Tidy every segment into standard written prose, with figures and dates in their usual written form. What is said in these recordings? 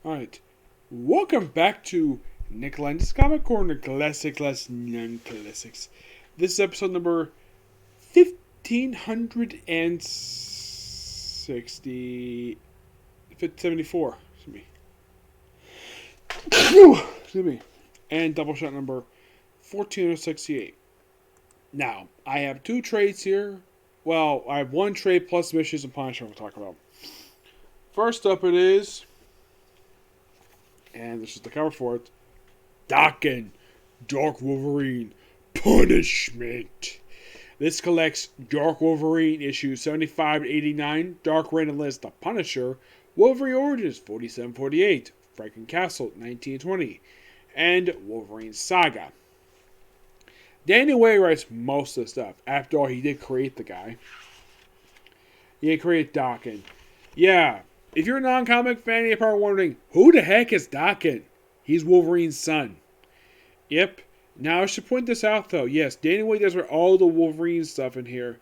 Alright, welcome back to Nick Lenz's Comic Corner, Classic less non-classics. This is episode number 1560... 74, excuse me. Excuse me. And Doubleshot number 1468. Now, I have two trades here. Well, I have one trade plus some issues and Punisher we'll talk about. First up it is... and this is the cover for it. Daken, Dark Wolverine, Punishment. This collects Dark Wolverine issues 75 to 89, Dark Random List, The Punisher, Wolverine Origins 47-48, Franken-Castle 1920, and Wolverine Saga. Danny Way writes most of the stuff. After all, he did create the guy. He did create Daken. Yeah. If you're a non-comic fan, you're probably wondering, who the heck is Daken? He's Wolverine's son. Yep. Now, I should point this out, though. Yes, Danny Way does write all the Wolverine stuff in here.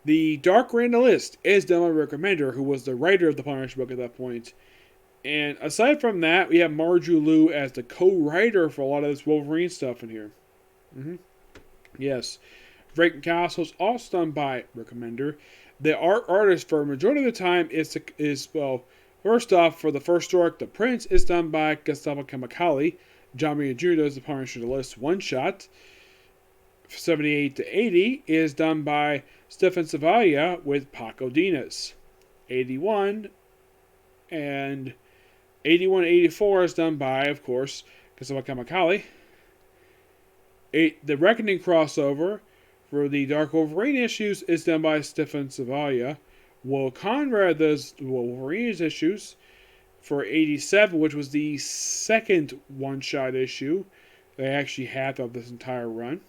The Dark Random List is done by Remender, who was the writer of the Punisher book at that point. And aside from that, we have Marju Liu as the co-writer for a lot of this Wolverine stuff in here. Yes. Franken-Castle is also done by Remender. The artist for a majority of the time is first off, for the first story, The Prince is done by Gustavo Camuncoli. John Romita Jr. does the Punisher List one-shot. 78 to 80 is done by Stefan Savaglia with Paco Dinas. 81 and 84 is done by, of course, Gustavo Camuncoli. The Reckoning crossover for the Dark Wolverine issues is done by Stefan Savaglia. Will Conrad does the Wolverine's issues for 87, which was the second one-shot issue they actually had of this entire run.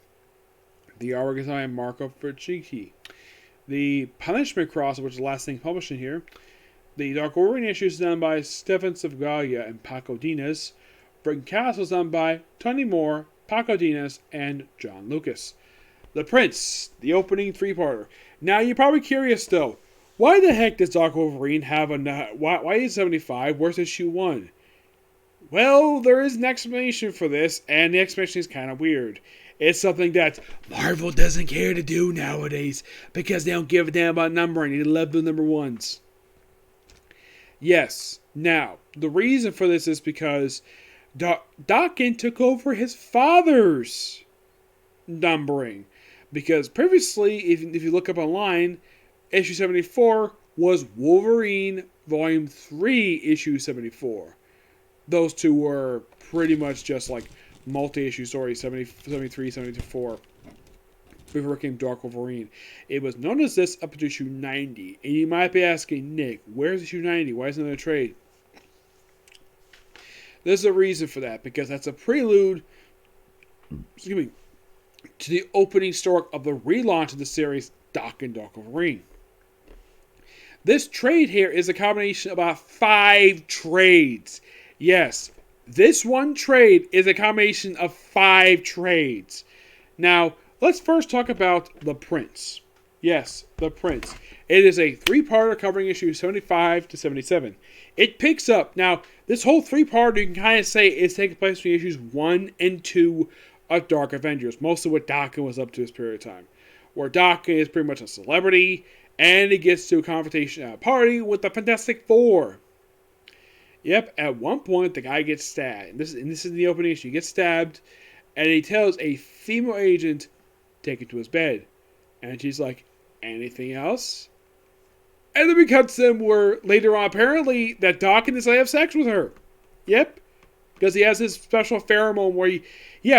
The Argentine and Marco Ferchicchi. The Punishment crossover, which is the last thing published in here. The Dark Wolverine issues is done by Stefan Savaglia and Paco Dinas. Franken-Castle is done by Tony Moore, Paco Dinas, and John Lucas. The Prince, the opening three-parter. Now, you're probably curious, though. Why the heck does Dark Wolverine have why is 75? Where's issue 1? Well, there is an explanation for this, and the explanation is kind of weird. It's something that Marvel doesn't care to do nowadays, because they don't give a damn about numbering. They love the number ones. Yes. Now, the reason for this is because Daken took over his father's numbering. Because previously, if you look up online, issue 74 was Wolverine Volume 3, issue 74. Those two were pretty much just like multi-issue stories, 73, 74. Before it came Dark Wolverine. It was known as this up to issue 90. And you might be asking, Nick, where's issue 90? Why isn't there a trade? There's a reason for that, because that's a prelude, to the opening story of the relaunch of the series, Daken Dark Wolverine. This trade here is a combination of about 5 trades. Yes, this one trade is a combination of 5 trades. Now, let's first talk about The Prince. Yes, The Prince. It is a 3-parter covering issues 75 to 77. It picks up. Now, this whole 3-parter, you can kind of say, is taking place between issues 1 and 2 of Dark Avengers. Most of what Daken was up to this period of time. Where Daken is pretty much a celebrity, and he gets to a confrontation at a party with the Fantastic Four. Yep, at one point, the guy gets stabbed. And this is in the opening issue. He gets stabbed, and he tells a female agent, take him to his bed. And she's like, anything else? And then we cut to them where later on, apparently, that Daken is going to have sex with her. Yep. Because he has this special pheromone where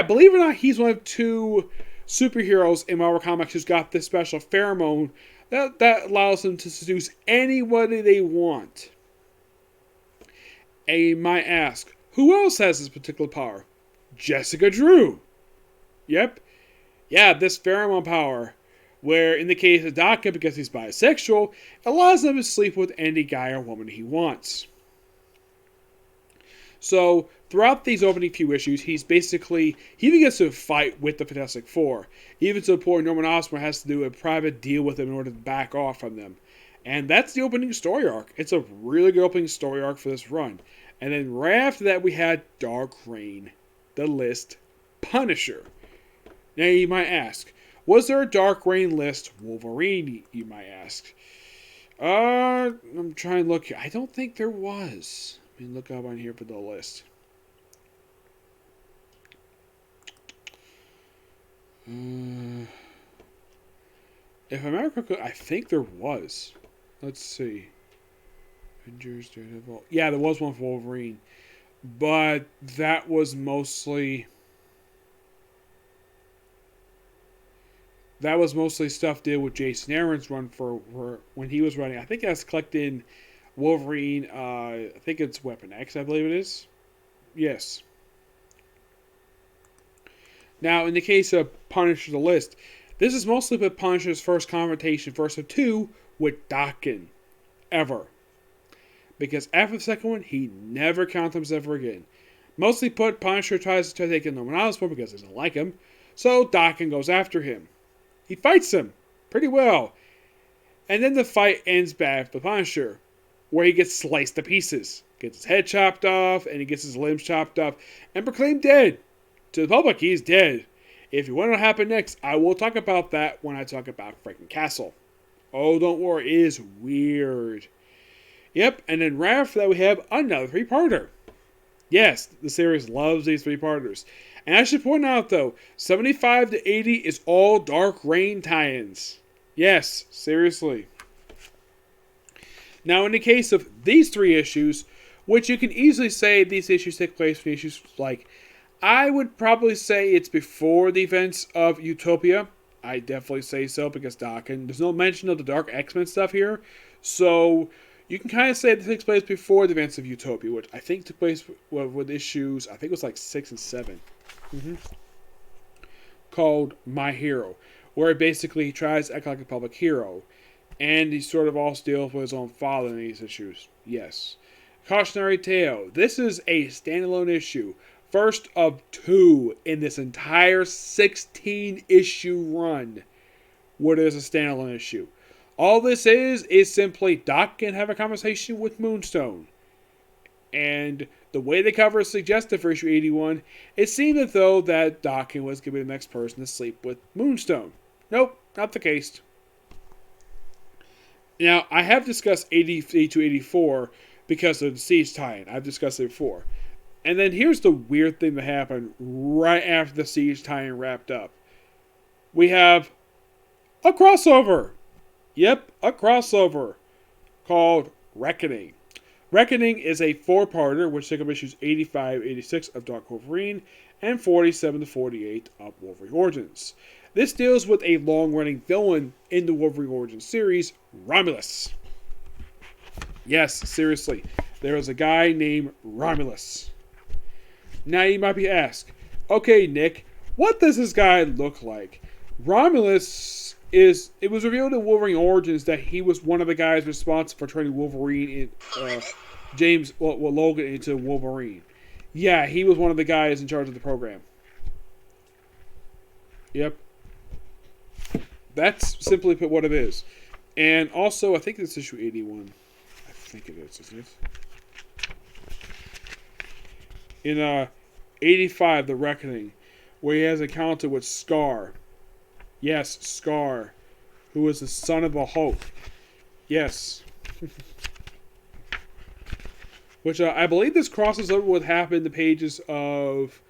believe it or not, he's one of 2 superheroes in Marvel Comics who's got this special pheromone that allows them to seduce anybody they want. And you might ask, who else has this particular power? Jessica Drew. Yep. Yeah, this pheromone power, where in the case of Daken, because he's bisexual, allows him to sleep with any guy or woman he wants. So, throughout these opening few issues, he even gets to fight with the Fantastic Four. Even to the point Norman Osborn has to do a private deal with them in order to back off from them. And that's the opening story arc. It's a really good opening story arc for this run. And then right after that, we had Dark Reign, the list, Punisher. Now you might ask, was there a Dark Reign list Wolverine, you might ask? I'm trying to look here. I don't think there was. Let me look up on here for the list. If I remember correctly, I think there was. Let's see. Avengers, Daredevil. Yeah, there was one for Wolverine. But that was mostly stuff did with Jason Aaron's run for when he was running. I think that's collecting Wolverine. I think it's Weapon X, I believe it is. Yes. Now, in the case of Punisher the List, this is mostly with Punisher's first confrontation, first of two, with Daken. Ever. Because after the second one, he never counted himself again. Mostly put, Punisher tries to take in no one else for because he doesn't like him. So Daken goes after him. He fights him pretty well. And then the fight ends bad for the Punisher, where he gets sliced to pieces. Gets his head chopped off, and he gets his limbs chopped off, and proclaimed dead. To the public, he's dead. If you want to know what happened next, I will talk about that when I talk about Franken-Castle. Oh, don't worry, it is weird. Yep, and then right after that we have another three-parter. Yes, the series loves these three-parters. And I should point out, though, 75 to 80 is all Dark Reign tie-ins. Yes, seriously. Now, in the case of these three issues, which you can easily say these issues take place from issues like, I would probably say it's before the events of Utopia. I definitely say so because Daken, there's no mention of the Dark X-Men stuff here. So you can kind of say it takes place before the events of Utopia, which I think took place with issues, I think it was like 6 and 7. Called My Hero, where basically he tries to act like a public hero. And he sort of also deals with his own father in these issues. Yes. Cautionary Tale. This is a standalone issue. First of two in this entire 16-issue run where there's a standalone issue. All this is simply Doc can have a conversation with Moonstone. And the way the cover is suggested for issue 81, it seemed as though that Doc was going to be the next person to sleep with Moonstone. Nope, not the case. Now, I have discussed 80 to 84 because of the Siege tie-in. I've discussed it before. And then here's the weird thing that happened right after the Siege tie-in wrapped up. We have a crossover. Yep, a crossover called Reckoning. Reckoning is a four-parter which takes up issues 85-86 of Dark Wolverine and 47-48 of Wolverine Origins. This deals with a long-running villain in the Wolverine Origins series, Romulus. Yes, seriously, there is a guy named Romulus. Now you might be asked, okay, Nick, what does this guy look like? Romulus it was revealed in Wolverine Origins that he was one of the guys responsible for turning Wolverine in Logan into Wolverine. Yeah, he was one of the guys in charge of the program. Yep. That's simply put what it is. And also, I think it's issue 81. I think it is, isn't it? In 85, The Reckoning, where he has an encounter with Scar. Yes, Scar, who is the son of the Hulk. Yes. Which I believe this crosses over what happened in the pages of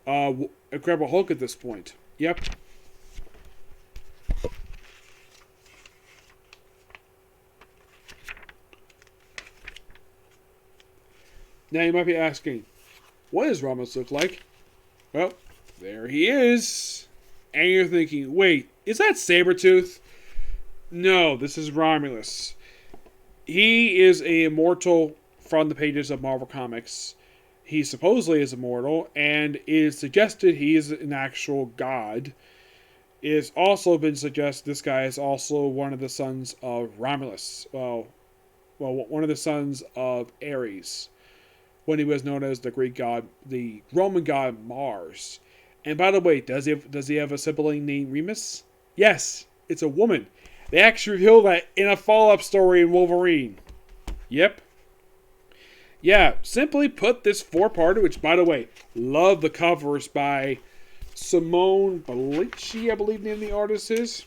Incredible Hulk at this point. Yep. Now you might be asking, what does Romulus look like? Well, there he is. And you're thinking, wait, is that Sabretooth? No, this is Romulus. He is an immortal from the pages of Marvel Comics. He supposedly is immortal, and it is suggested he is an actual god. It has also been suggested this guy is also one of the sons of Romulus. Well, one of the sons of Ares, when he was known as the Greek god, the Roman god Mars. And by the way, does he have a sibling named Remus? Yes, it's a woman. They actually reveal that in a follow-up story in Wolverine. Yep. Yeah, simply put, this four-parter, which, by the way, love the covers by Simone Balici, I believe the name of the artist is.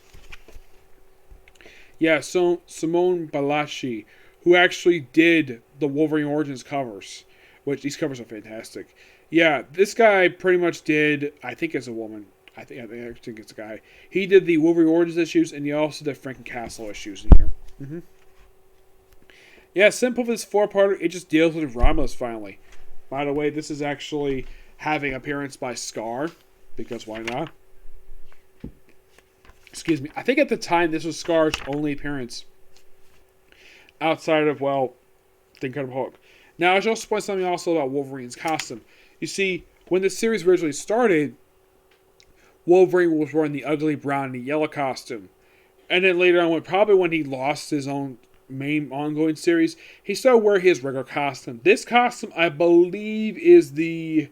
Yeah, so Simone Balashi, who actually did the Wolverine Origins covers, which these covers are fantastic. Yeah, this guy pretty much did, I think it's a woman. I think it's a guy. He did the Wolverine Origins issues, and he also did Franken-Castle issues in here. Mm-hmm. Yeah, simple for this four-parter. It just deals with Romulus finally. By the way, this is actually having appearance by Scar, because why not? Excuse me. I think at the time this was Scar's only appearance outside of, well, the Incredible Hulk. Now, I should also point something also about Wolverine's costume. You see, when the series originally started, Wolverine was wearing the ugly brown and yellow costume. And then later on, probably when he lost his own main ongoing series, he started wearing his regular costume. This costume, I believe, is the...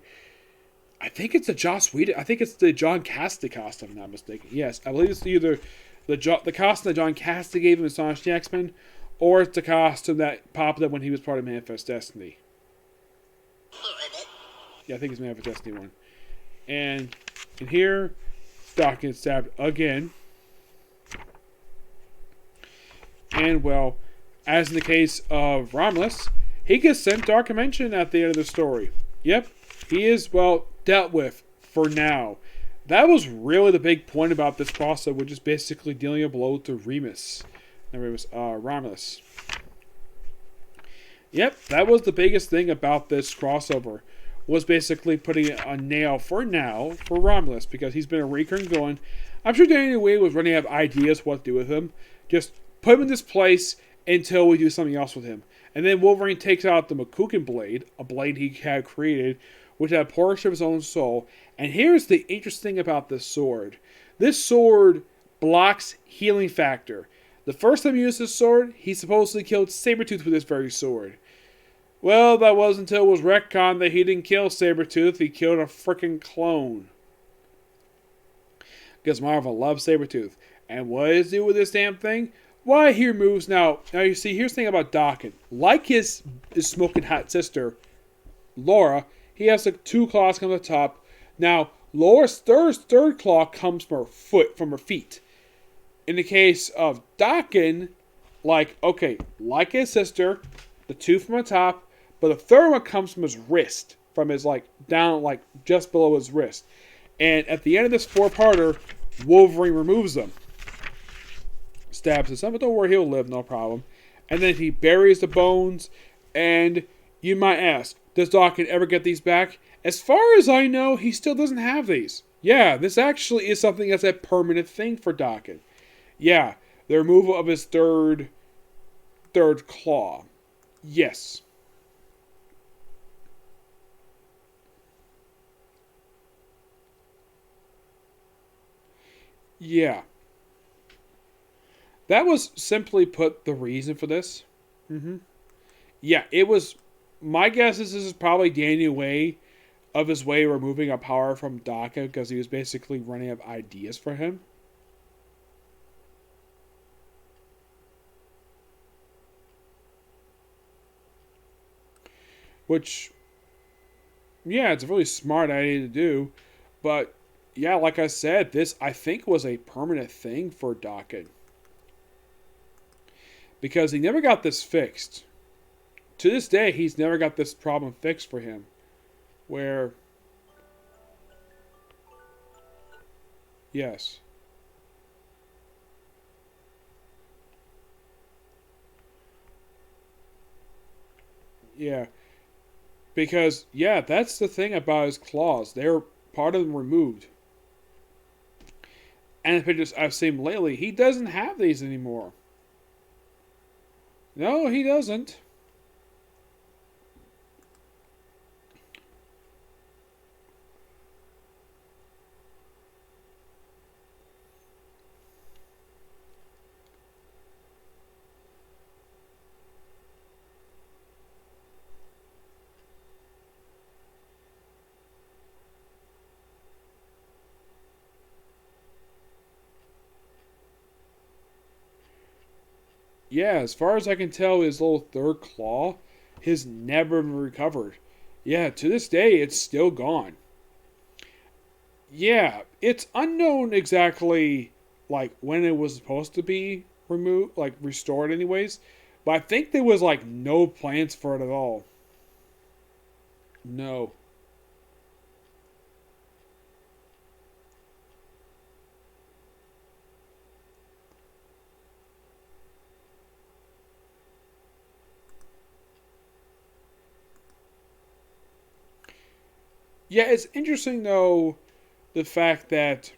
I think it's the Joss Whedon. I think it's the John Cassidy costume, if I'm not mistaken. Yes, I believe it's either the costume that John Cassidy gave him in Sonic the X-Men, or it's the costume that popped up when he was part of Manifest Destiny. Yeah, I think it's Manifest Destiny 1. And in here, Doc gets stabbed again. And, well, as in the case of Romulus, he gets sent Dark Dimension at the end of the story. Yep, he is, well, dealt with for now. That was really the big point about this crossover, which is basically dealing a blow to Romulus. Yep, that was the biggest thing about this crossover, was basically putting a nail for now for Romulus, because he's been a recurring villain. I'm sure Danny Way was running out of ideas what to do with him. Just put him in this place until we do something else with him. And then Wolverine takes out the McCucken blade, a blade he had created, which had a portion of his own soul. And here's the interesting thing about this sword. This sword blocks healing factor. The first time he used this sword, he supposedly killed Sabretooth with this very sword. Well, that wasn't until it was retconned that he didn't kill Sabretooth, he killed a freaking clone. Because Marvel loves Sabretooth. And what does he do with this damn thing? Why, he removes now you see, here's the thing about Daken. Like his smoking hot sister, Laura, he has like two claws come to the top. Now, Laura's third claw comes from her feet. In the case of Daken, like his sister, the two from the top, but the third one comes from his wrist, from his down just below his wrist. And at the end of this four-parter, Wolverine removes them. Stabs his son, but don't worry, he'll live, no problem. And then he buries the bones, and you might ask, does Daken ever get these back? As far as I know, he still doesn't have these. Yeah, this actually is something that's a permanent thing for Daken. Yeah, the removal of his third claw. Yes. Yeah. That was simply put the reason for this. Mm-hmm. Yeah, it was. My guess is this is probably Danny Way of his way removing a power from Daken because he was basically running out of ideas for him. Which, yeah, it's a really smart idea to do. But, yeah, like I said, this I think was a permanent thing for Daken. Because he never got this fixed. To this day, he's never got this problem fixed for him. Where... Yes. Yeah. Because, yeah, that's the thing about his claws. They're part of them removed. And the pictures I've seen lately, he doesn't have these anymore. No, he doesn't. Yeah, as far as I can tell, his little third claw has never been recovered. Yeah, to this day, it's still gone. Yeah, it's unknown exactly like when it was supposed to be removed, like restored, anyways. But I think there was like no plans for it at all. No. Yeah, it's interesting though the fact that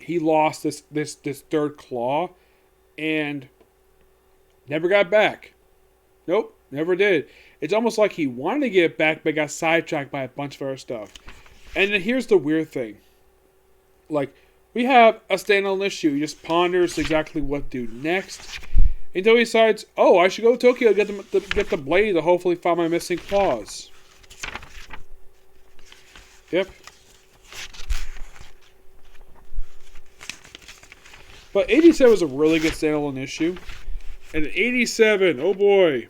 he lost this third claw and never got back. Nope, never did. It's almost like he wanted to get it back but got sidetracked by a bunch of other stuff. And then here's the weird thing. Like, we have a standalone issue. He just ponders exactly what to do next until he decides, oh, I should go to Tokyo to get the blade to hopefully find my missing claws. Yep. But 87 was a really good standalone issue. And 87, oh boy.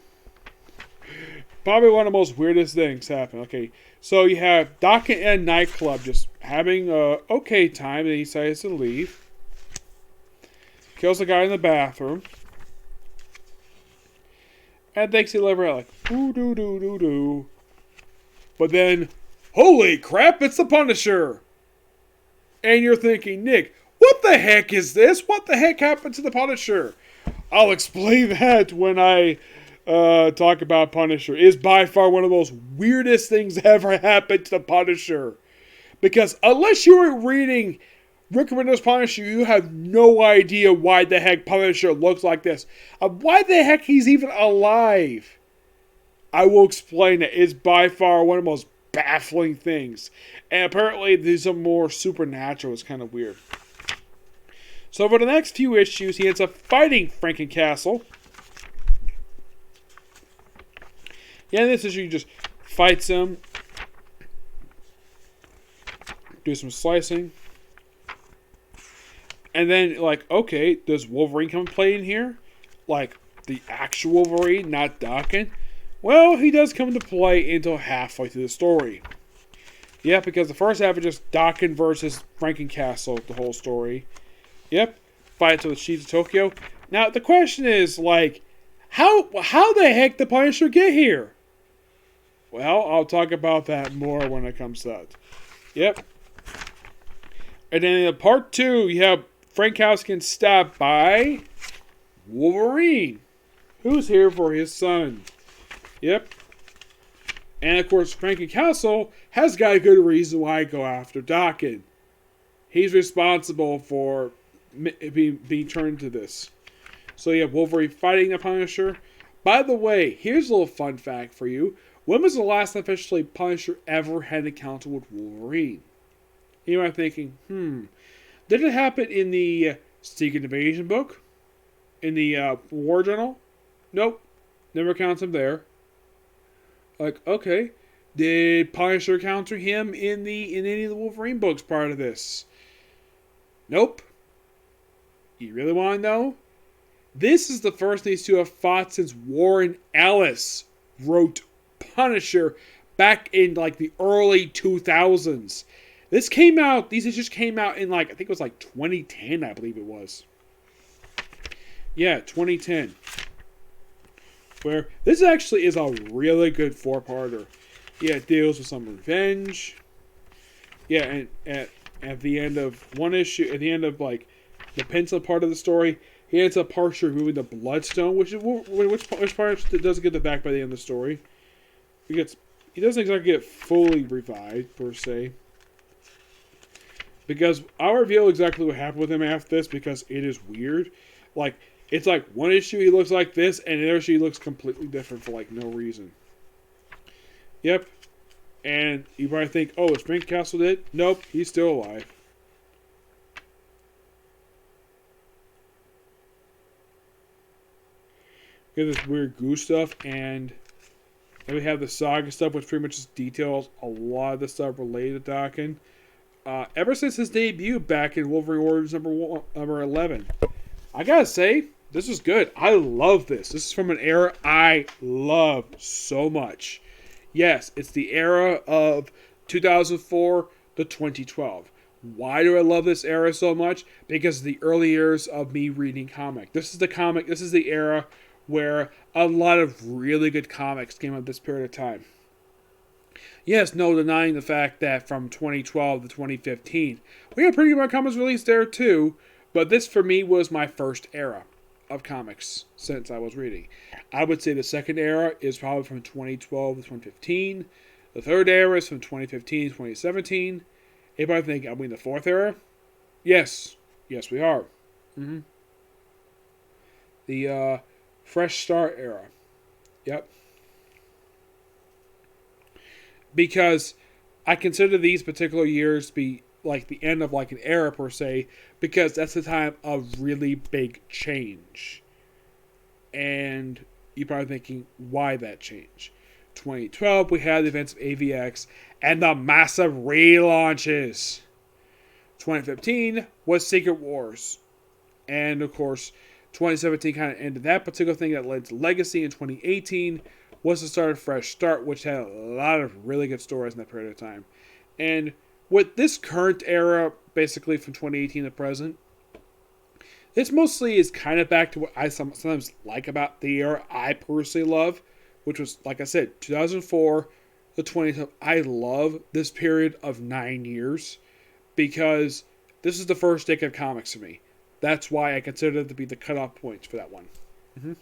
Probably one of the most weirdest things happen. Okay, so you have Daken in a nightclub just having a okay time, and he decides to leave. Kills the guy in the bathroom. And thinks he'll ever like, ooh doo doo doo doo. But then, holy crap, it's the Punisher! And you're thinking, Nick, what the heck is this? What the heck happened to the Punisher? I'll explain that when I talk about Punisher. It is by far one of the most weirdest things ever happened to the Punisher. Because unless you were reading Rick Remender's Punisher, you have no idea why the heck Punisher looks like this. Why the heck he's even alive. I will explain it. It's by far one of the most baffling things. And apparently these are more supernatural. It's kind of weird. So for the next few issues, he ends up fighting Franken-Castle. Yeah, in this issue, he just fights him. Do some slicing. And then, like, okay, does Wolverine come and play in here? Like, the actual Wolverine, not Daken? Well, he does come into play until halfway through the story. Yeah, because the first half is just Daken versus Franken-Castle, the whole story. Yep, fight to the Chiefs of Tokyo. Now, the question is, like, how the heck did Punisher get here? Well, I'll talk about that more when it comes to that. Yep. And then in part 2, you have Frank-Castle getting stabbed by Wolverine, who's here for his son. Yep. And of course, Franken-Castle has got a good reason why I go after Daken. He's responsible for being turned to this. So you have Wolverine fighting the Punisher. By the way, here's a little fun fact for you. When was the last officially Punisher ever had an encounter with Wolverine? You might be thinking, did it happen in the Secret Invasion book? In the War Journal? Nope. Never counts him there. Like, okay. Did Punisher encounter him in any of the Wolverine books prior to this? Nope. You really want to know? This is the first these two have fought since Warren Ellis wrote Punisher back in like the early 2000s. These issues came out in like, I think it was like 2010, I believe it was. Yeah, 2010. Where this actually is a really good 4-parter. Yeah, it deals with some revenge. Yeah, and at the end of one issue, at the end of like the pencil part of the story, he ends up partially removing the Bloodstone, which part doesn't get the back by the end of the story. He doesn't exactly get fully revived per se. Because I'll reveal exactly what happened with him after this because it is weird. Like, it's like one issue he looks like this, and another issue he looks completely different for like no reason. Yep. And you probably think, oh, is Frank-Castle dead? Nope, he's still alive. We have this weird goose stuff, and then we have the saga stuff, which pretty much just details a lot of the stuff related to Daken. Ever since his debut back in Wolverine Origins number 11, I gotta say, This is good. I love this. This is from an era I love so much. Yes, it's the era of 2004 to 2012. Why do I love this era so much? Because of the early years of me reading comic. This is the era where a lot of really good comics came out this period of time. Yes, no denying the fact that from 2012 to 2015, we had pretty good comics released there too, but this for me was my first era of comics since I was reading. I would say the second era is probably from 2012 to 2015. The third era is from 2015 to 2017. Anybody think I mean the fourth era? Yes. Yes, we are. Mm-hmm. The Fresh Start era. Yep. Because I consider these particular years to be like the end of like an era per se, because that's the time of really big change. And you're probably thinking, why that change? 2012, we had the events of AVX and the massive relaunches. 2015 was Secret Wars. And of course, 2017 kind of ended that particular thing that led to Legacy. In 2018 was the start of Fresh Start, which had a lot of really good stories in that period of time. And with this current era, basically from 2018 to present, this mostly is kind of back to what I sometimes like about the era I personally love, which was, like I said, 2004 to 2012. I love this period of 9 years because this is the first decade of comics for me. That's why I consider it to be the cutoff points for that one. Mm-hmm.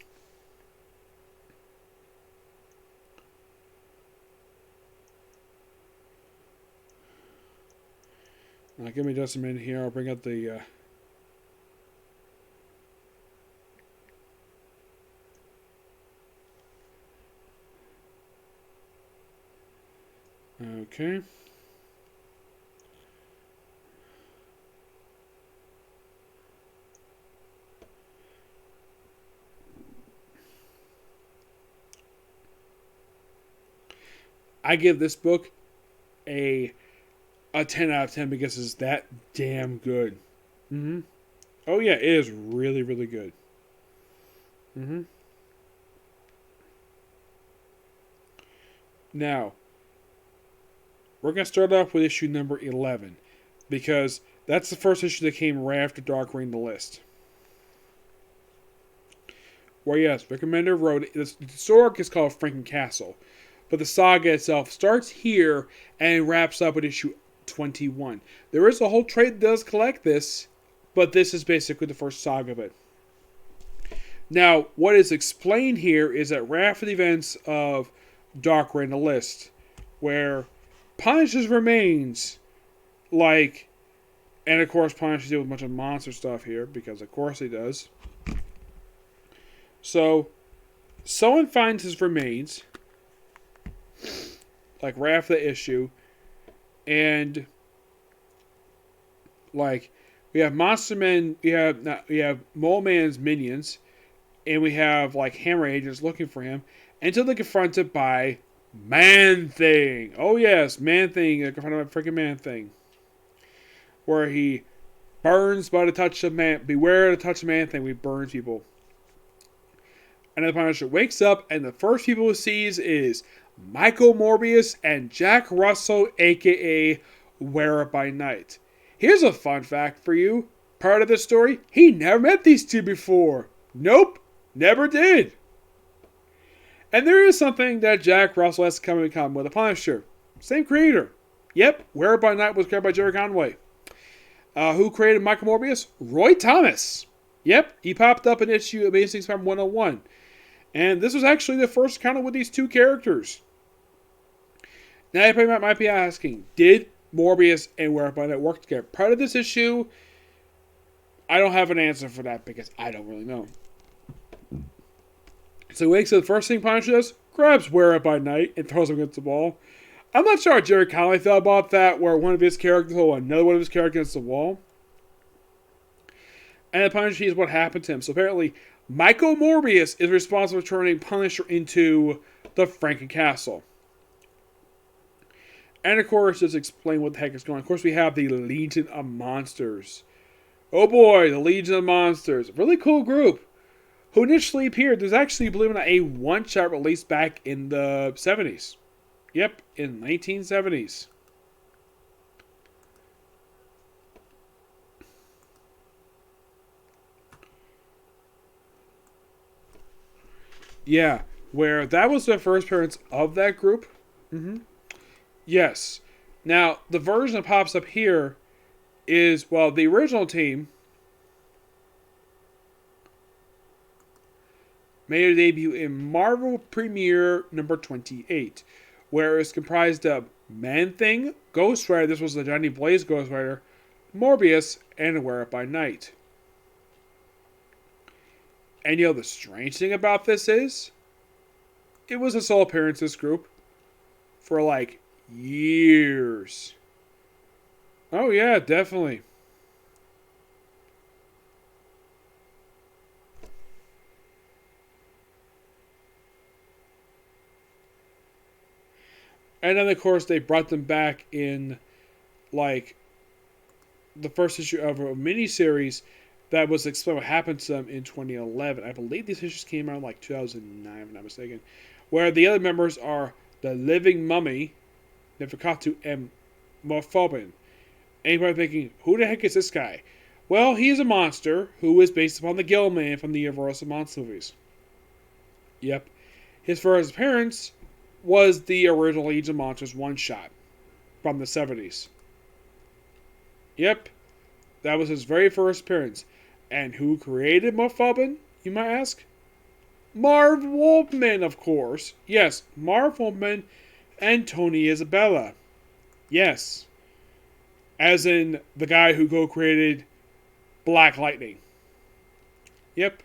Now, give me just a minute here. I'll bring up the... Okay. I give this book a 10 out of 10 because it's that damn good. Mm-hmm. Oh yeah, it is really, really good. Mm-hmm. Now, we're going to start off with issue number 11 because that's the first issue that came right after Dark Reign the list. Where yes, Remender wrote it. The story is called Franken-Castle, but the saga itself starts here and wraps up with issue 21. There is a whole trade that does collect this, but this is basically the first saga of it. Now, what is explained here is that right after the events of Dark Reign the list, where Punisher's remains, like, and of course Punisher deals with a bunch of monster stuff here, because of course he does. So, someone finds his remains, like right after the issue, and like we have Monster Men, we have Mole Man's minions, and we have like Hammer agents looking for him until they're confronted by Man Thing. Oh yes, Man Thing. They're confronted by freaking Man Thing, where he burns by the touch of man. Beware the touch of Man Thing. We burn people. And the Punisher wakes up, and the first people he sees is Michael Morbius and Jack Russell, aka Wear It By Night. Here's a fun fact for you. Part of the story, he never met these two before. Nope, never did. And there is something that Jack Russell has to come in common with the Punisher. Same creator. Yep, Wear It By Night was created by Jerry Conway. Who created Michael Morbius? Roy Thomas. Yep, he popped up in issue Amazing Spider-Man 101. And this was actually the first encounter with these two characters. Now you probably might be asking, did Morbius and Wear It By Night work together? Part of this issue, I don't have an answer for that because I don't really know. So he wakes up, the first thing Punisher does, grabs Wear It By Night and throws him against the wall. I'm not sure how Jerry Conway felt about that, where one of his characters threw another one of his characters against the wall. And the Punisher sees what happened to him. So apparently, Michael Morbius is responsible for turning Punisher into the Franken-Castle. And of course, just explain what the heck is going on. Of course, we have the Legion of Monsters. Oh boy, the Legion of Monsters. Really cool group. who initially appeared. There's actually, believe it or not, a one-shot released back in the 70s. Yep, in 1970s. Yeah, where that was the first appearance of that group. Yes. Now, the version that pops up here is, well, the original team made a debut in Marvel Premiere number 28, where it was comprised of Man-Thing, Ghost Rider, this was the Johnny Blaze Ghost Rider, Morbius, and Wear It by Night. And you know the strange thing about this is, it was a sole appearance this group for like years. Oh yeah, definitely. And then of course they brought them back in like the first issue of a miniseries that was explain what happened to them in 2011. I believe these issues came out in like 2009, if I'm not mistaken. Where the other members are the Living Mummy, Neferkatu, and Morphobin. Anybody thinking, who the heck is this guy? Well, he is a monster who is based upon the Gill Man from the Universal Monster movies. Yep. His first appearance was the original Legion of Monsters one-shot from the 70s. Yep. That was his very first appearance. And who created Morphobin, you might ask? Marv Wolfman, of course. Yes, Marv Wolfman and Tony Isabella. Yes. As in the guy who co-created Black Lightning. Yep.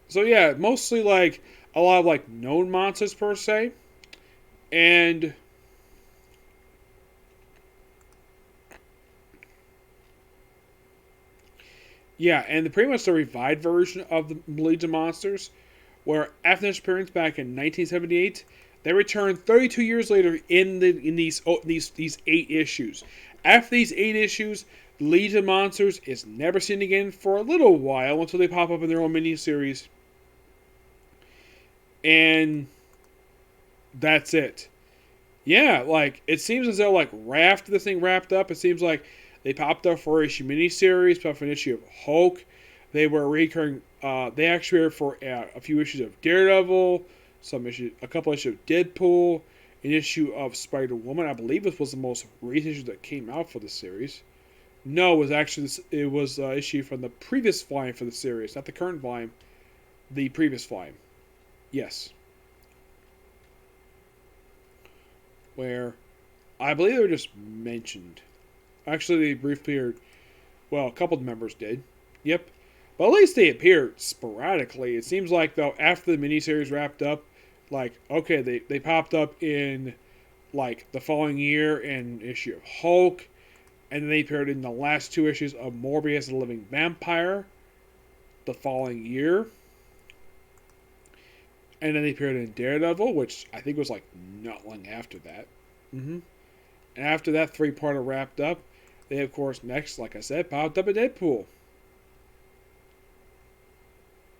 So yeah, mostly like a lot of like known monsters per se. And yeah, and pretty much the revived version of the Legion of Monsters, where after their appearance back in 1978, they returned 32 years later in these 8 issues. After these 8 issues, Legion of Monsters is never seen again for a little while until they pop up in their own miniseries. And that's it. Yeah, like it seems as though like right after this thing wrapped up, it seems like they popped up for issue miniseries, popped up for an issue of Hulk. They were recurring. They actually were for a few issues of Daredevil, a couple issues of Deadpool, an issue of Spider-Woman. I believe this was the most recent issue that came out for the series. No, it was an issue from the previous volume for the series, not the current volume, the previous volume. Yes. Where I believe they were just mentioned. Actually, they briefly appeared. Well, a couple of members did. Yep. But at least they appeared sporadically. It seems like, though, after the miniseries wrapped up, like, okay, they popped up in, like, the following year in issue of Hulk. And then they appeared in the last 2 issues of Morbius the Living Vampire the following year. And then they appeared in Daredevil, which I think was, like, not long after that. And after that 3-parter wrapped up, they, of course, next, like I said, popped up in Deadpool.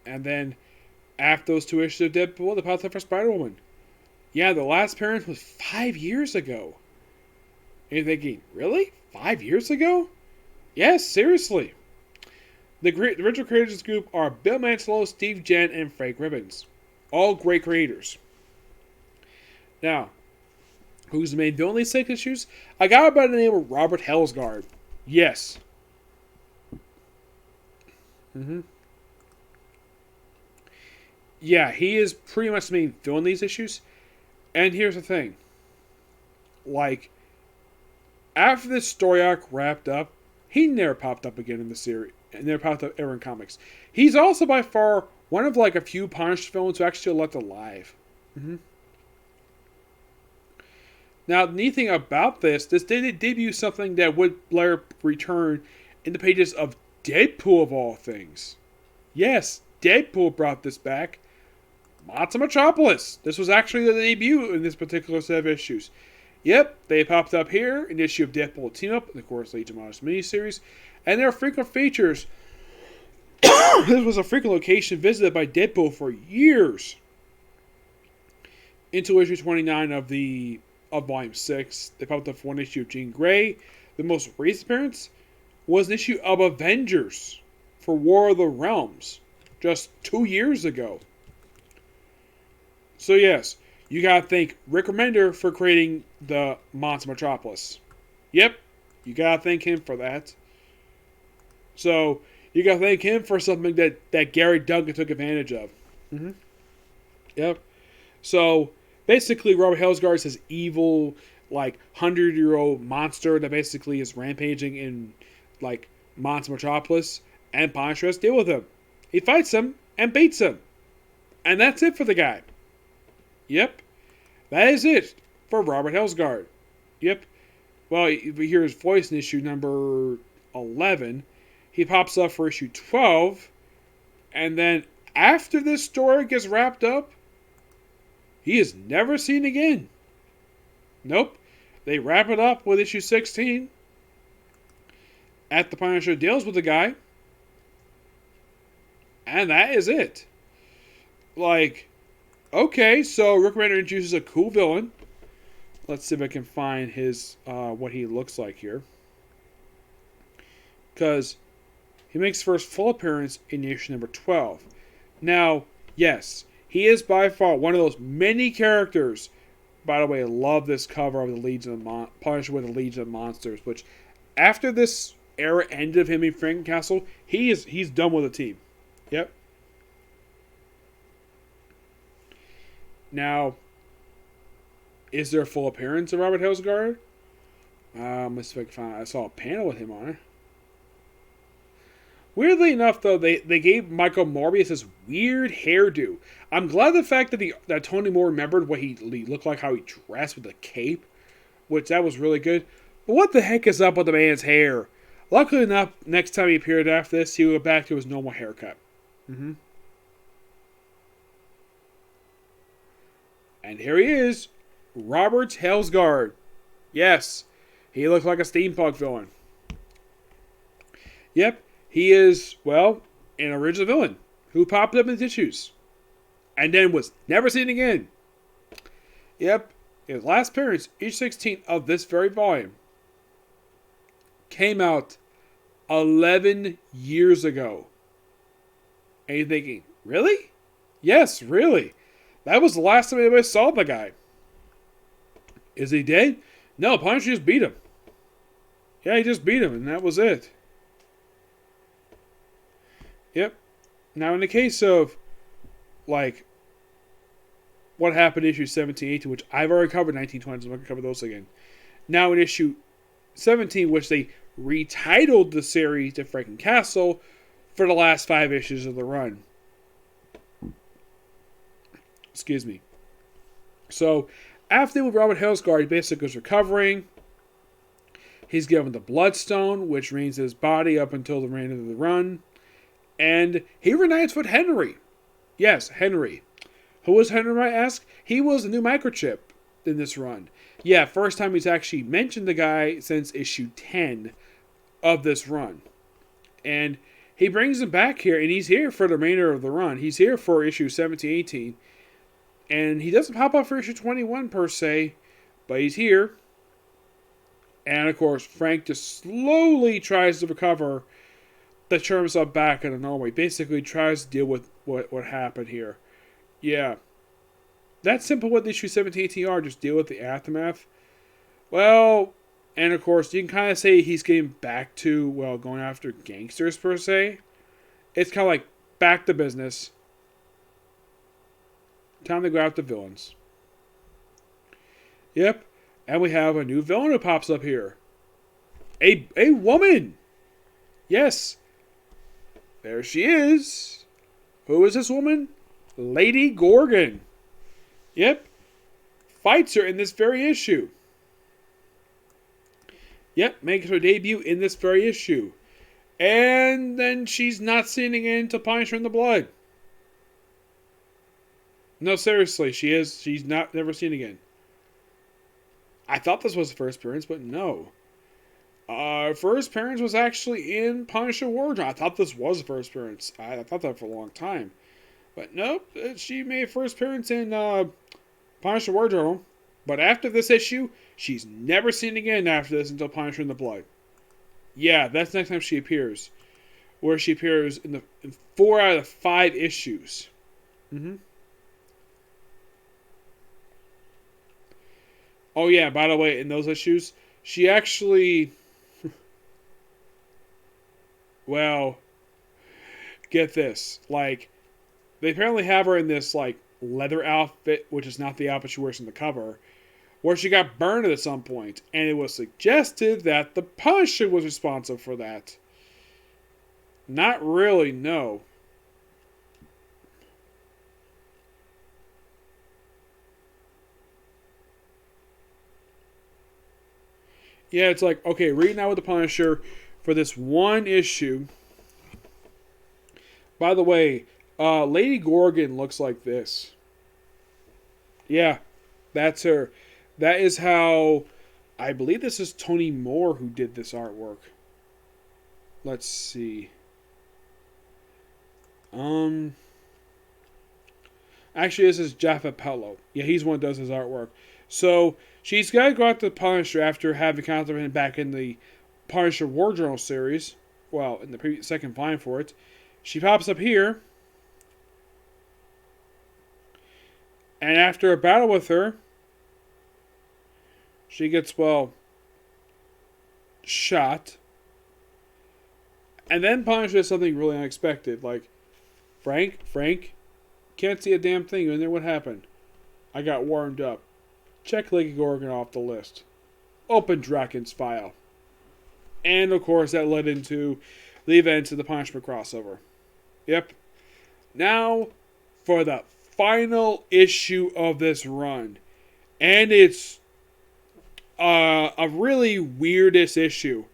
And then, after those 2 issues of Deadpool, they popped up for Spider-Woman. Yeah, the last appearance was 5 years ago. And you're thinking, really? 5 years ago? Yes, seriously. The original creators of this group are Bill Mantlo, Steve Jen, and Frank Ribbons. All great creators. Now, who's the main villain in these 6 issues? A guy by the name of Robert Hellsgard. Yes. Yeah, he is pretty much the main villain in these issues. And here's the thing. Like, after this story arc wrapped up, he never popped up again in the series. And never popped up ever in comics. He's also by far one of like a few Punished villains who actually left alive. Now, the neat thing about this did debut something that would later return in the pages of Deadpool of all things. Yes, Deadpool brought this back. Monster Metropolis. This was actually the debut in this particular set of issues. Yep, they popped up here in the issue of Deadpool Team Up, and of course, Legion of Monsters miniseries, and there are frequent features This was a frequent location visited by Deadpool for years. Into issue 29 of Volume 6, they popped up for one issue of Jean Grey. The most recent appearance was an issue of Avengers for War of the Realms just 2 years ago. So yes, you gotta thank Rick Remender for creating the Monster Metropolis. Yep, you gotta thank him for that. So you gotta thank him for something that Gary Duncan took advantage of. Mm-hmm. Yep. So basically, Robert Hellsgaard is this evil, like 100-year-old monster that basically is rampaging in like Monster Metropolis, and Punisher has to deal with him. He fights him and beats him, and that's it for the guy. Yep, that is it for Robert Hellsgaard. Yep. Well, we hear his voice in issue number 11. He pops up for issue 12, and then after this story gets wrapped up, he is never seen again. Nope. They wrap it up with issue 16. At the Punisher deals with the guy, and that is it. Like, okay, so Rick Remender introduces a cool villain. Let's see if I can find his what he looks like here. Because he makes first full appearance in issue number 12. Now, yes, he is by far one of those many characters. By the way, I love this cover of the Legion of Punisher with the Legion of Monsters. Which, after this era ended of him in Franken-Castle, he's done with the team. Yep. Now, is there a full appearance of Robert Hellsgaard? Let's see if I can find. I saw a panel with him on it. Weirdly enough, though, they gave Michael Morbius this weird hairdo. I'm glad the fact that Tony Moore remembered what he looked like, how he dressed with the cape, which that was really good. But what the heck is up with the man's hair? Luckily enough, next time he appeared after this, he went back to his normal haircut. Mm-hmm. And here he is, Robert Hellsgaard. Yes, he looks like a steampunk villain. Yep. He is, well, an original villain who popped up in the issues and then was never seen again. Yep, his last appearance, issue 16 of this very volume, came out 11 years ago. And you're thinking, really? Yes, really. That was the last time anybody saw the guy. Is he dead? No, Punisher just beat him. Yeah, he just beat him, and that was it. Yep. Now, in the case of, like, what happened in issue 17, 18, which I've already covered 19, 20, so I'm not going to cover those again. Now, in issue 17, which they retitled the series to Franken-Castle for the last 5 issues of the run. Excuse me. So, after with Robert Hellsgaard, he basically is recovering. He's given the Bloodstone, which reigns his body up until the end of the run. And he reunites with Henry. Yes, Henry. Who was Henry, I ask? He was a new microchip in this run. Yeah, first time he's actually mentioned the guy since issue 10 of this run. And he brings him back here, and he's here for the remainder of the run. He's here for issue 17, 18. And he doesn't pop up for issue 21 per se, but he's here. And of course, Frank just slowly tries to recover to turn himself back into normal. He basically tries to deal with what happened here. Yeah. That's simple what the issue 17, 18 are. Just deal with the aftermath. Well, and of course, you can kind of say he's getting back to, well, going after gangsters per se. It's kind of like back to business. Time to go after villains. Yep. And we have a new villain who pops up here. A woman. Yes. There she is. Who is this woman? Lady Gorgon. Yep. Fights her in this very issue. Yep. Makes her debut in this very issue. And then she's not seen again until Punisher in the Blood. No, seriously, she is. She's never seen again. I thought this was the first appearance, but no. First appearance was actually in Punisher Wardrobe. I thought this was the first appearance. I thought that for a long time. But nope, she made first appearance in Punisher Wardrobe. But after this issue, she's never seen again after this until Punisher in the Blood. Yeah, that's the next time she appears. Where she appears in 4 out of 5 issues. Mm-hmm. Oh yeah, by the way, in those issues, she actually... Well, get this. Like, they apparently have her in this, like, leather outfit, which is not the outfit she wears in the cover, where she got burned at some point, and it was suggested that the Punisher was responsible for that. Not really, no. Yeah, it's like, okay, reading out with the Punisher for this one issue. By the way, Lady Gorgon looks like this. Yeah, that's her. That is how... I believe this is Tony Moore who did this artwork. Let's see. Actually, this is Jeff Apello. Yeah, he's one who does his artwork. So, she's got to go out to the Punisher after having contact with him back in the Punisher War Journal series. Well, in the second volume for it. She pops up here. And after a battle with her, she gets, well, shot. And then Punisher does something really unexpected. Like, Frank, can't see a damn thing. And then what happened? I got warmed up. Check Lady Gorgon off the list. Open Draken's file. And, of course, that led into the events of the Punishment crossover. Yep. Now, for the final issue of this run. And it's a really weirdest issue.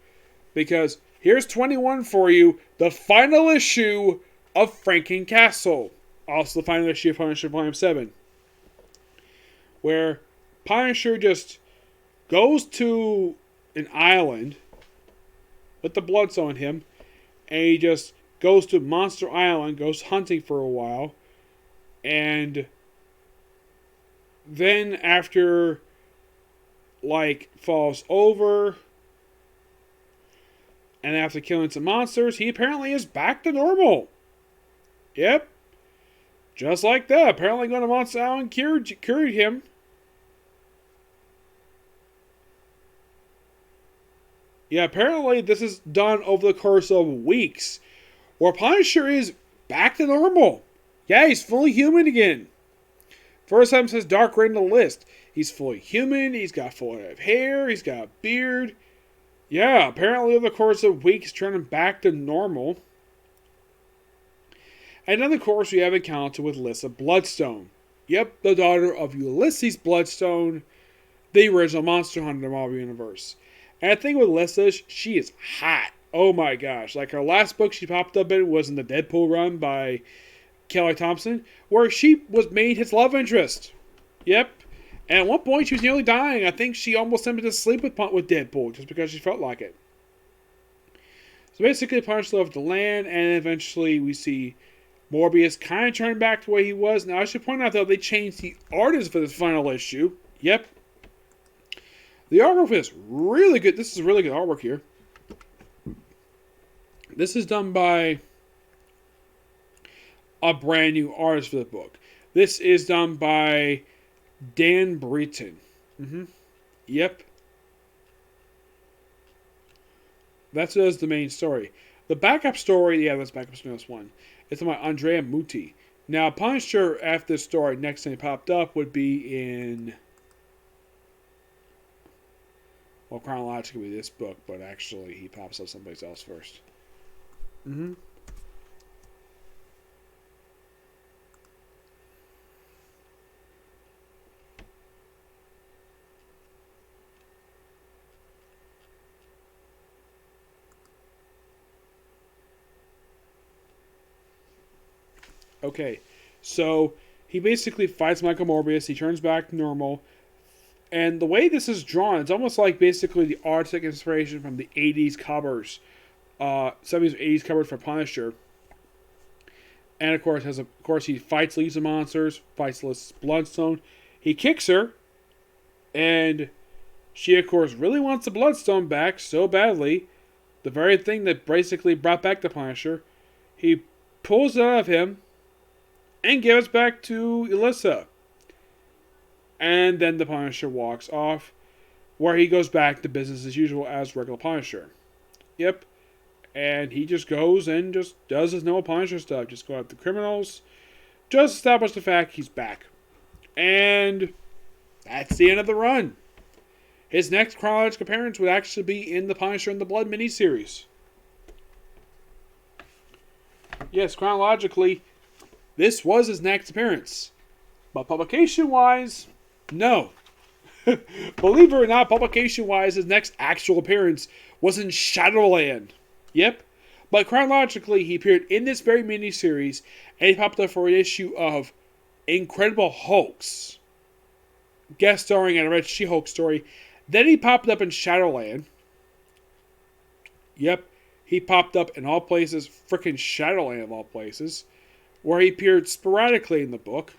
Because here's 21 for you. The final issue of Franken-Castle. Also the final issue of Punisher Volume 7. Where Punisher just goes to an island with the Bloodstone in him. And he just goes to Monster Island, goes hunting for a while. And then after, like, falls over, and after killing some monsters, he apparently is back to normal. Yep. Just like that. Apparently going to Monster Island cured him. Yeah, apparently this is done over the course of weeks. Where Punisher is back to normal. Yeah, he's fully human again. First time says Dark Reign the list. He's fully human. He's got full head of hair. He's got a beard. Yeah, apparently over the course of weeks, turning back to normal. And then, of course, we have encounter with Lissa Bloodstone. Yep, the daughter of Ulysses Bloodstone, the original Monster Hunter in the Marvel Universe. And the thing with Lissa, she is hot. Oh my gosh. Like, her last book she popped up in was in the Deadpool run by Kelly Thompson, where she was made his love interest. Yep. And at one point, she was nearly dying. I think she almost attempted to sleep with Deadpool just because she felt like it. So basically, Punisher left the land, and eventually we see Morbius kind of turn back to the way he was. Now, I should point out, though, they changed the artist for this final issue. Yep. The artwork for this really good. This is really good artwork here. This is done by a brand new artist for the book. This is done by Dan Breton. Yep. That's the main story. The backup story, yeah, that's backup story, this one. It's by Andrea Muti. Now, Punisher, after this story, next thing popped up would be in... Well, chronologically this book, but actually he pops up someplace else first. Okay, so he basically fights Michael Morbius. He turns back to normal. And the way this is drawn, it's almost like basically the artistic inspiration from the 80s covers, 70s, 80s covers for Punisher. And of course, he fights Lisa Monsters, fights Liz Bloodstone. He kicks her, and she, of course, really wants the Bloodstone back so badly. The very thing that basically brought back the Punisher. He pulls it out of him and gives it back to Elissa. And then the Punisher walks off, where he goes back to business as usual as regular Punisher. Yep. And he just goes and just does his normal Punisher stuff. Just go after criminals. Just establish the fact he's back. And that's the end of the run. His next chronological appearance would actually be in the Punisher and the Blood miniseries. Yes, chronologically, this was his next appearance. But publication-wise, no. Believe it or not, publication-wise, his next actual appearance was in Shadowland. Yep. But chronologically, he appeared in this very miniseries, and he popped up for an issue of Incredible Hulks, guest starring in a Red She-Hulk story. Then he popped up in Shadowland. Yep. He popped up in all places, frickin' Shadowland of all places, where he appeared sporadically in the book.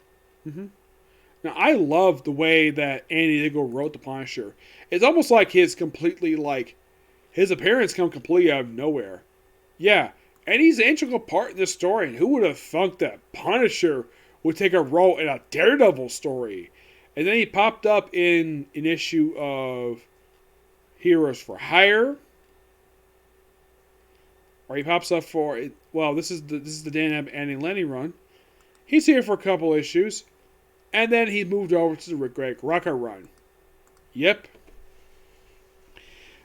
Now, I love the way that Andy Diggle wrote the Punisher. It's almost like his appearance come completely out of nowhere. Yeah, and he's an integral part in this story, and who would have thunk that Punisher would take a role in a Daredevil story? And then he popped up in an issue of Heroes for Hire, or he pops up for, well, this is the Dan Abnett Andy Lenny run. He's here for a couple issues, and then he moved over to the Greg Rucka run. Yep.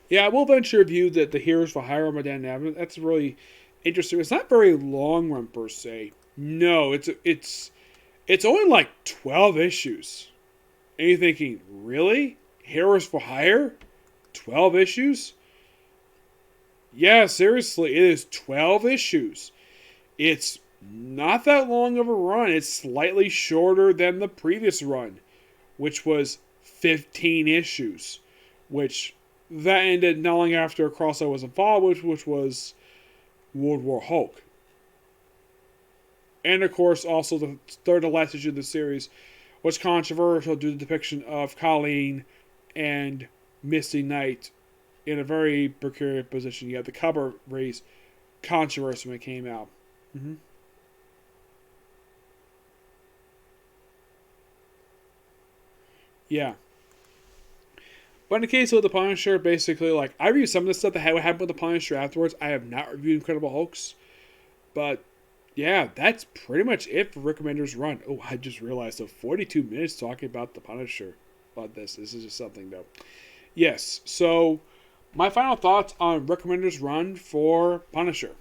Yeah, I will eventually review the Heroes for Hire by Dan Abnett. That's really interesting. It's not very long run per se. No, it's only like 12 issues. And you're thinking, really? Heroes for Hire? 12 issues? Yeah, seriously, it is 12 issues. It's not that long of a run. It's slightly shorter than the previous run, which was 15 issues, which that ended not long after a crossover was involved, which was World War Hulk. And of course, also the third to last issue of the series was controversial due to the depiction of Colleen and Misty Knight in a very precarious position. You had the cover raised controversy when it came out. Yeah. But in the case of the Punisher, basically, like, I reviewed some of the stuff that happened with the Punisher afterwards. I have not reviewed Incredible Hulks. But, yeah, that's pretty much it for Rick Remender's run. Oh, I just realized, so 42 minutes talking about the Punisher. About this. This is just something, though. Yes, so my final thoughts on Rick Remender's run for Punisher.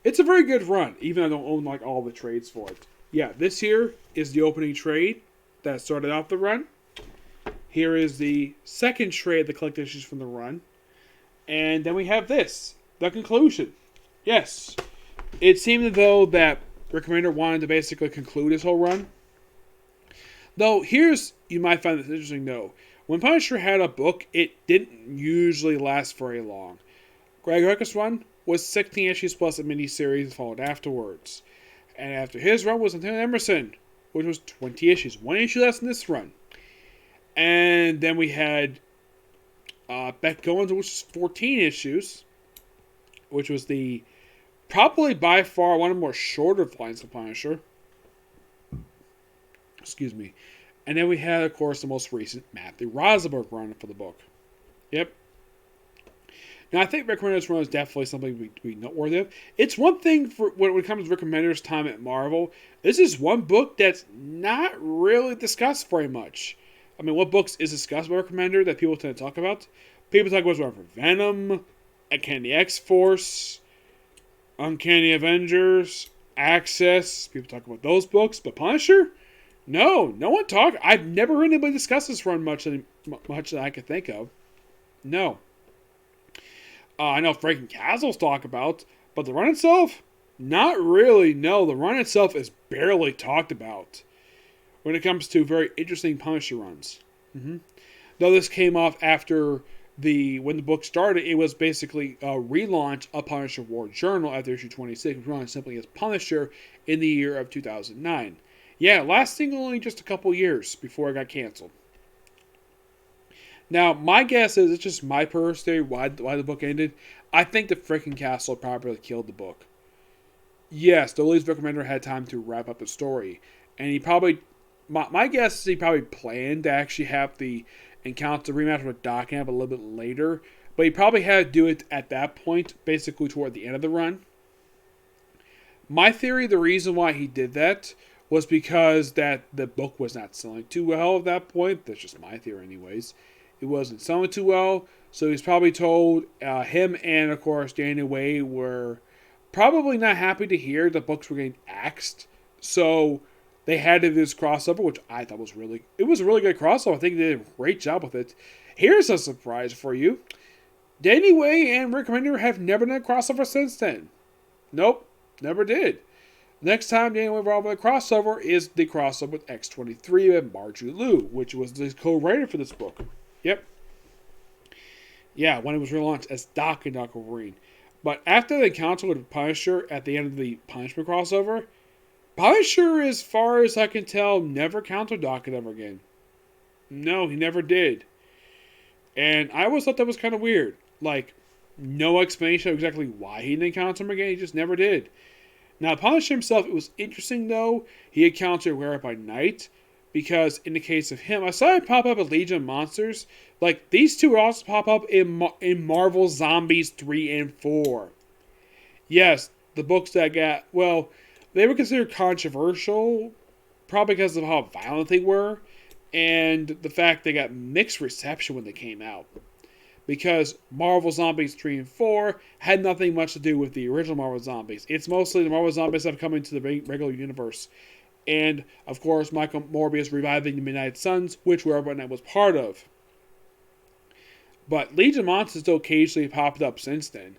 It's a very good run, even though I don't own, like, all the trades for it. Yeah, this here is the opening trade that started off the run. Here is the second trade of the collected issues from the run. And then we have this, the conclusion. Yes, it seemed as though that Rick Remender wanted to basically conclude his whole run. Though, you might find this interesting though. When Punisher had a book, it didn't usually last very long. Greg Rucka's run was 16 issues plus a miniseries followed afterwards. And after his run was Lieutenant Emerson, which was 20 issues. One issue less than this run. And then we had Beck Goins, which was 14 issues, which was probably by far one of the more shorter lines of Punisher. Excuse me. And then we had, of course, the most recent Matthew Rosenberg run for the book. Yep. Now, I think Rick Remender's run is definitely something to be noteworthy of. It's one thing for when it comes to Rick Remender's time at Marvel. This is one book that's not really discussed very much. I mean, what books is discussed by Rick Remender that people tend to talk about? People talk about Venom, Uncanny X-Force, Uncanny Avengers, Access. People talk about those books. But Punisher? No one talk. I've never heard anybody discuss this run much that I could think of. No. I know Franken-Castle's talk about, but the run itself? Not really, no. The run itself is barely talked about. when it comes to very interesting Punisher runs. Though this came off after when the book started, it was basically a relaunch of Punisher War Journal after issue 26, which ran simply as Punisher in the year of 2009. Yeah, lasting only just a couple years before it got canceled. Now, my guess is, it's just my personal theory why the book ended. I think the Franken-Castle probably killed the book. Yes, the least Remender had time to wrap up the story. And he probably, my guess is he probably planned to actually have the encounter rematch with Daken a little bit later. But he probably had to do it at that point, basically toward the end of the run. My theory, the reason why he did that was because that the book was not selling too well at that point. That's just my theory anyways. It wasn't selling too well, so he's probably told him and, of course, Daniel Way were probably not happy to hear the books were getting axed. So they had to do this crossover, which I thought was it was a really good crossover. I think they did a great job with it. Here's a surprise for you. Danny Way and Rick Remender have never done a crossover since then. Nope, never did. Next time Danny Way involved with a crossover is the crossover with X-23 and Marjorie Liu, which was the co-writer for this book. Yep. Yeah, when it was relaunched as Daken Dark Wolverine. But after the encounter with Punisher at the end of the Punishment crossover, Punisher, as far as I can tell, never countered Daken ever again. No, he never did. And I always thought that was kind of weird. Like, no explanation of exactly why he didn't encounter him again. He just never did. Now, Punisher himself, it was interesting, though. He encountered Wear It by Night. Because in the case of him, I saw it pop up at Legion of Monsters. Like, these two would also pop up in Marvel Zombies 3 and 4. Yes, the books that got, well, they were considered controversial, probably because of how violent they were, and the fact they got mixed reception when they came out. Because Marvel Zombies 3 and 4 had nothing much to do with the original Marvel Zombies. It's mostly the Marvel Zombies that have come into the regular universe. And, of course, Michael Morbius reviving the Midnight Suns, which Wear It by Night was part of. But Legion of Monsters still occasionally popped up since then.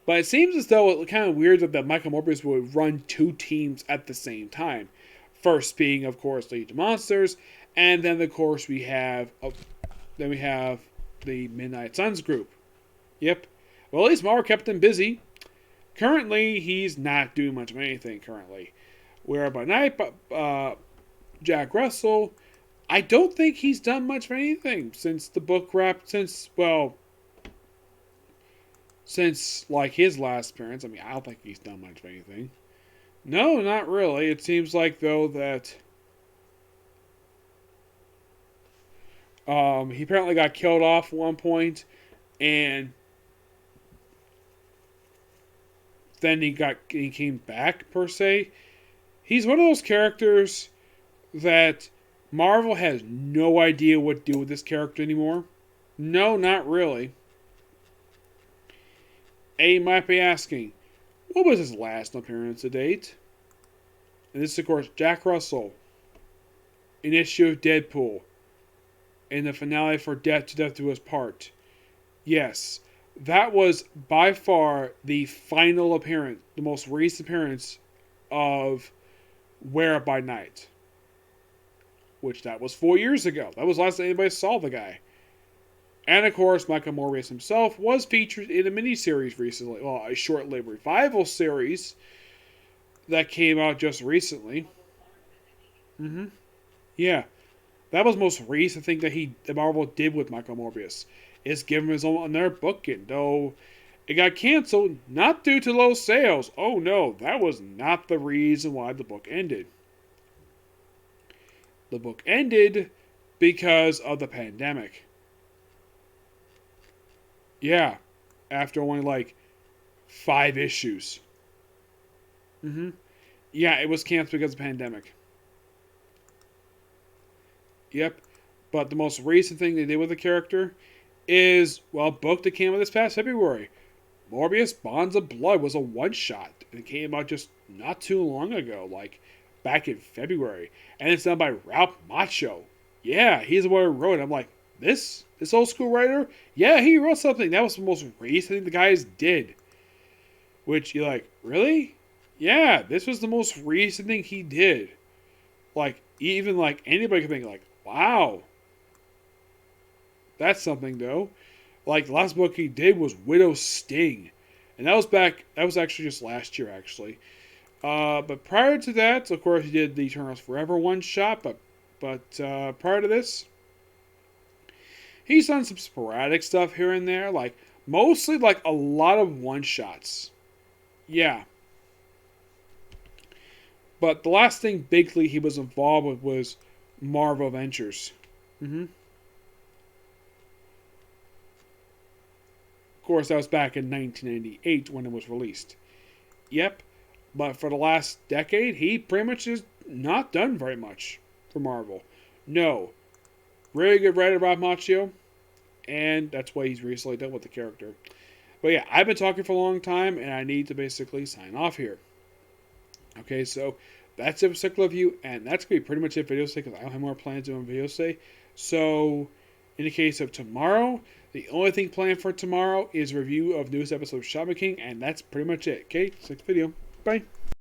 But it seems as though it's kind of weird that Michael Morbius would run two teams at the same time. First being, of course, Legion of Monsters, and then, of course, we have the Midnight Suns group. Yep. Well, at least Marvel kept him busy. Currently, he's not doing much of anything currently. Wear It by Night, Jack Russell, I don't think he's done much of anything since the book wrapped, since like his last appearance. I mean, I don't think he's done much of anything. No, not really. It seems like, though, that he apparently got killed off at one point, and then he came back, per se. He's one of those characters that Marvel has no idea what to do with this character anymore. No, not really. And you might be asking, what was his last appearance to date? And this is, of course, Jack Russell. An issue of Deadpool. In the finale for Death to Death Do Us Part. Yes, that was by far the final appearance, the most recent appearance of Wear It by Night. Which that was 4 years ago. That was the last time anybody saw the guy. And of course, Michael Morbius himself was featured in a miniseries recently. Well, a short-lived revival series that came out just recently. Yeah. That was the most recent thing that Marvel did with Michael Morbius. Is give him his own another booking. Though it got canceled, not due to low sales. Oh no, that was not the reason why the book ended. The book ended because of the pandemic. Yeah, after only like 5 issues. Yeah, it was canceled because of the pandemic. Yep, but the most recent thing they did with the character is, well, a book that came out this past February. Morbius Bonds of Blood was a one-shot, and it came out just not too long ago, like back in February. And it's done by Ralph Macchio. Yeah, he's the one who wrote it. I'm like, this old school writer? Yeah, he wrote something. That was the most recent thing the guys did. Which, you're like, really? Yeah, this was the most recent thing he did. Like, Even like anybody can think like, wow, that's something though. Like the last book he did was Widow's Sting, and that was back. That was actually just last year, actually. But prior to that, of course, he did the Eternals Forever one shot. But prior to this, he's done some sporadic stuff here and there, like mostly like a lot of one shots. Yeah. But the last thing bigly he was involved with was Marvel Ventures. Of course, that was back in 1998 when it was released. Yep. But for the last decade, he pretty much has not done very much for Marvel. No. Really good writer, Rob Macchio. And that's what he's recently done with the character. But yeah, I've been talking for a long time, and I need to basically sign off here. Okay, so that's it for Cycle of You, and that's going to be pretty much it for Video Say, because I don't have more plans on Video Say. So, in the case of tomorrow, the only thing planned for tomorrow is a review of newest episode of Shaman King, and that's pretty much it. Okay, next video. Bye.